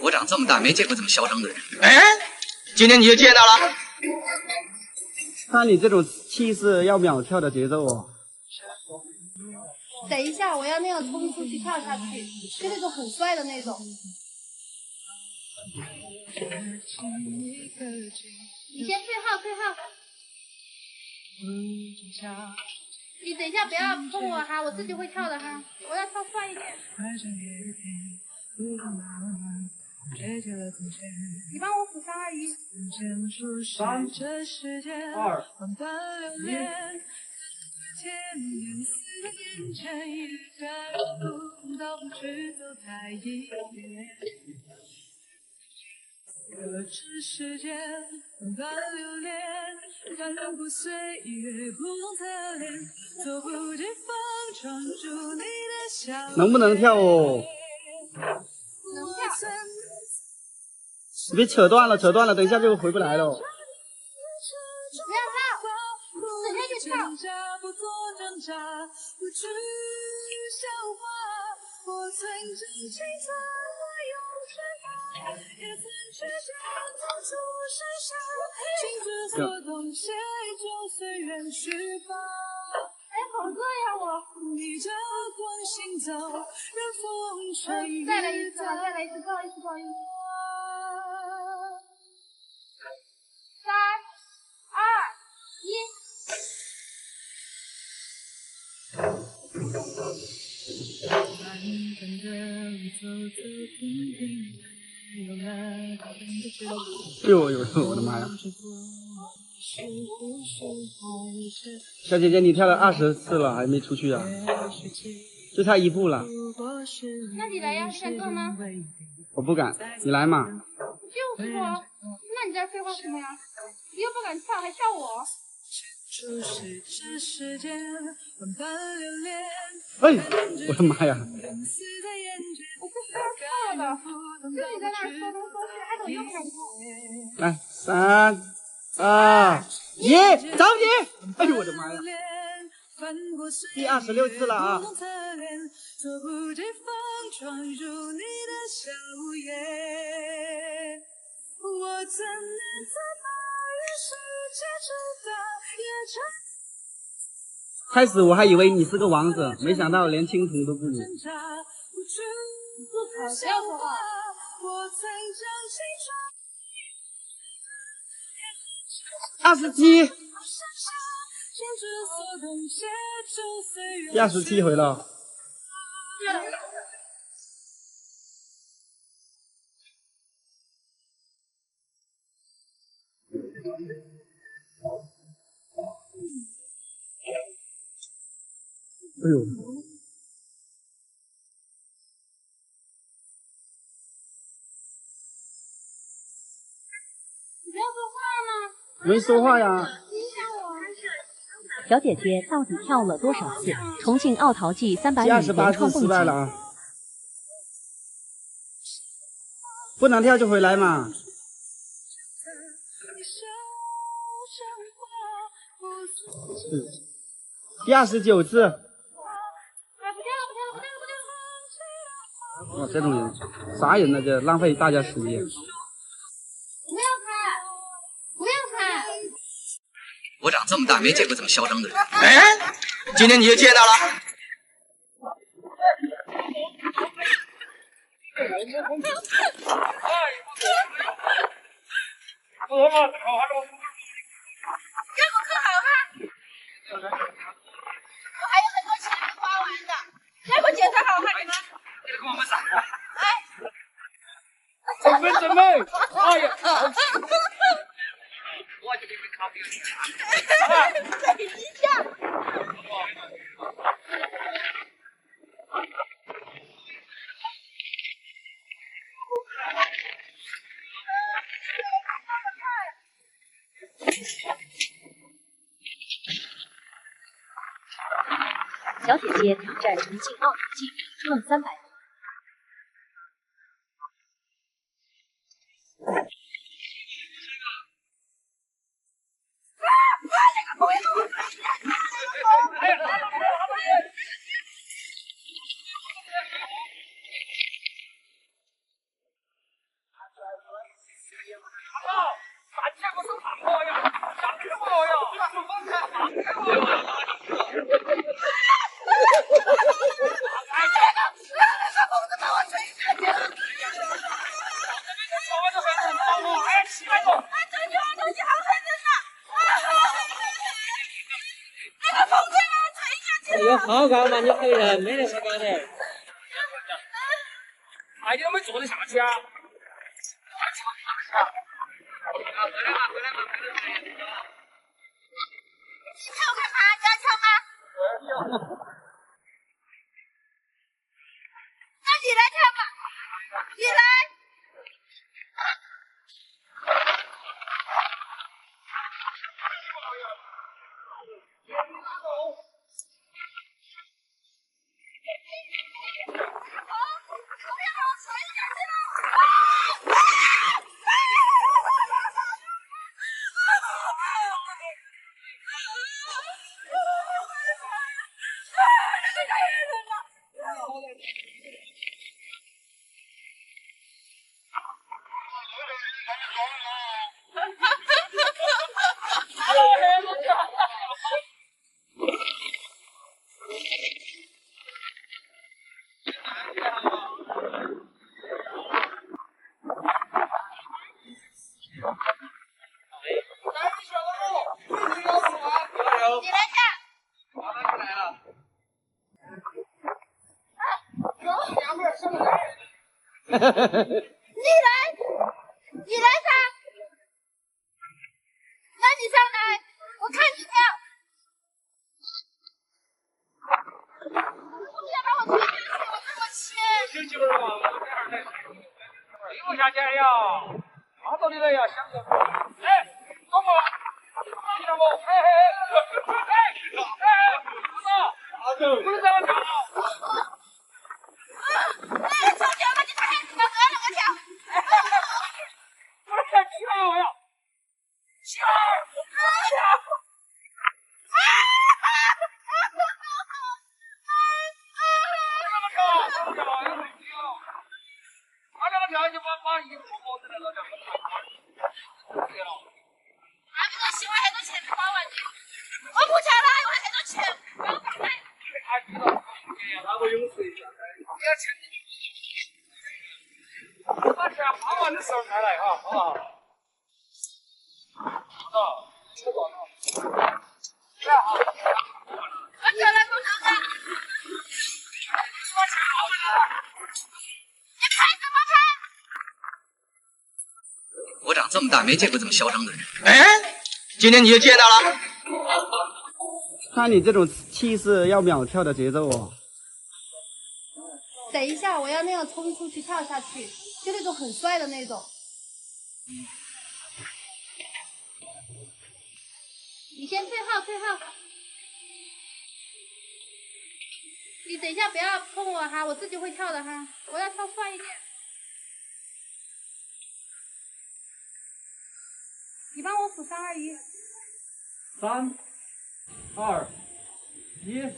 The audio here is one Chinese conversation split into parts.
我长这么大没见过这么嚣张的人。哎，今天你就见到了。看你这种气势，要秒跳的节奏哦。等一下，我要那样冲出去跳下去，就那种很帅的那种。你先退号，退号。你等一下不要碰我哈，我自己会跳的哈，我要跳帅一点。你帮我数3、2、1。3、2。这世间万般流连，翻过岁月不同侧脸，猝不及防闯入你的笑。能不能跳哦？能跳。你别扯断了，扯断了，等一下就回不来了。不要跳，等下就跳。我曾真情曾爱永远，也曾去想走出山下，心之所动，携旧岁月去吧。哎，好热呀我！逆着光行走，任风吹雨打。再来一次，再来一次，不好意思，不好意思。3、2、1。哎呦呦，我的妈呀！小姐姐，你跳了20次了，还没出去啊？就差1步了。那你来呀，你想跳吗？我不敢，你来嘛。就是说，那你在废话什么呀？你又不敢跳，还笑我。哎，我的妈呀！我不是要跳的，自己在那儿说东说西，还怎么又不敢跳？来，3、2、1，着急！哎呦我的妈呀！第26次了啊！我怎能在大雨世界中的夜长？开始我还以为你是个王者，没想到连青铜都不如。不要说话。27，第27回了。哎呦！你不要说话吗？没说话呀。小姐姐到底跳了多少次？重庆奥陶纪300米原创蹦极。失败了啊！不能跳就回来嘛。第29次。哇，这种人啥人呢？这浪费大家时间。不要踩，不要踩！我长这么大没见过这么嚣张的人。哎，今天你就见到了。要不可好看？我还有很多钱没花完的，要不检查好看你们？你跟我们啥？准备！哎呀！我就给你们考虑一下。等一下。小姐姐挑战重庆奥陶纪冲300米。有好高嘛？你黑人没得好高的。哎，你怎么坐得下去啊？跳干嘛？你要跳吗？那你来跳吧，你来。你来跳。你来，你来噻。那你上来，我看你跳。不要把我推下去，我这么轻。休息会儿嘛，我这儿再推不下去了呀，拉到你了呀，想着。哎，走嘛，你看不？嘿嘿嘿，不能这样跳。哎，小姐们，你快点，把哥让我跳。我来跳几了我要。起来！跳，你把衣服脱下来了，对了。那这个喜欢很多钱花完的，我不跳了，我很多钱，我放开。他知道，那个勇士一下，你要钱。把钱花完的时候再来哈，好不好？好，吃饱了。来哈。我跳了多少个？我钱花完了。你拍什么拍？我长这么大没见过这么嚣张的人。哎，今天你就见到了。看你这种气势，要秒跳的节奏哦。等一下，我要那样冲出去跳下去，就那种很帅的那种。你先退号，退号。你等一下不要碰我哈，我自己会跳的哈，我要跳帅一点。你帮我数3、2、1。3、2、1。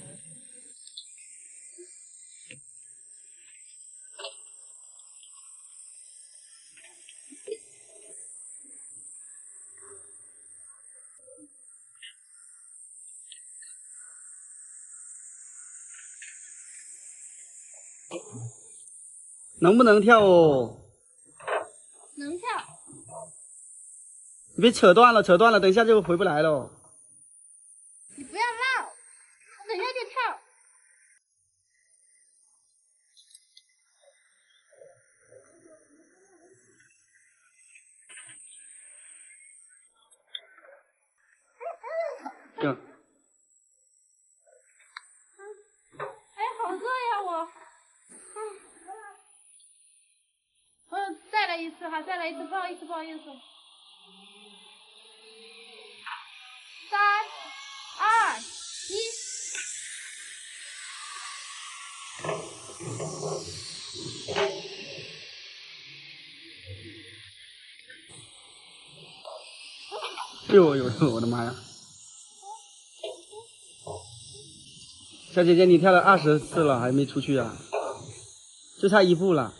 能不能跳哦？能跳。你别扯断了，扯断了，等一下就回不来了。你不要闹，我等一下就跳。行。哎，好热呀我。再来一次哈，再来一次，不好意思，不好意思。3、2、1。哎呦呦呦！我的妈呀！小姐姐，你跳了20次了，还没出去啊？就差1步了。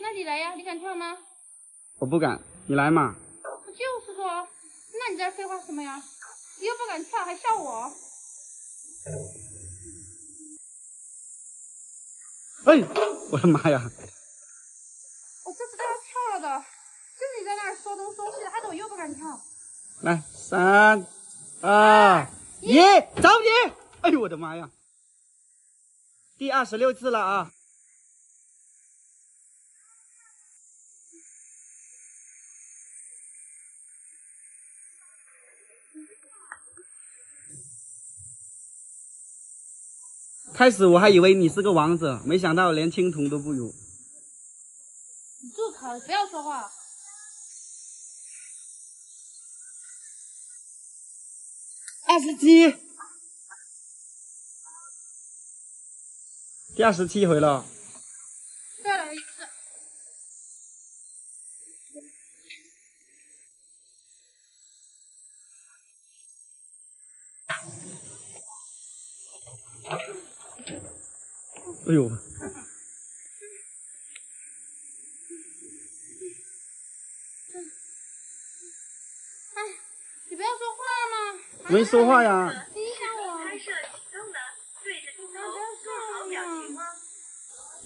那你来呀，你敢跳吗？我不敢。你来嘛。就是说，那你在这废话什么呀？你又不敢跳，还笑我？哎，我的妈呀！我这次都要跳了的，就你在那儿说东说西的，害得我又不敢跳。来，3、2、1，着急！哎呦我的妈呀！第26次了啊！开始我还以为你是个王者，没想到连青铜都不如。你住口！不要说话。27，第27回了。再来一次。哎呦！哎，你不要说话吗？没说话呀。影响我。拍摄启动了，对着镜头做好表情哦。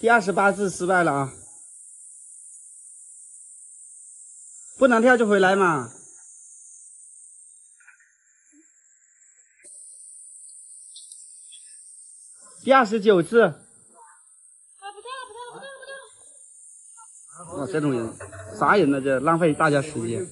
第28次失败了啊！不能跳就回来嘛。第29次。啊，不跳了，不跳了，不跳了，不跳了。哦，这种人啥人呢？这浪费大家时间。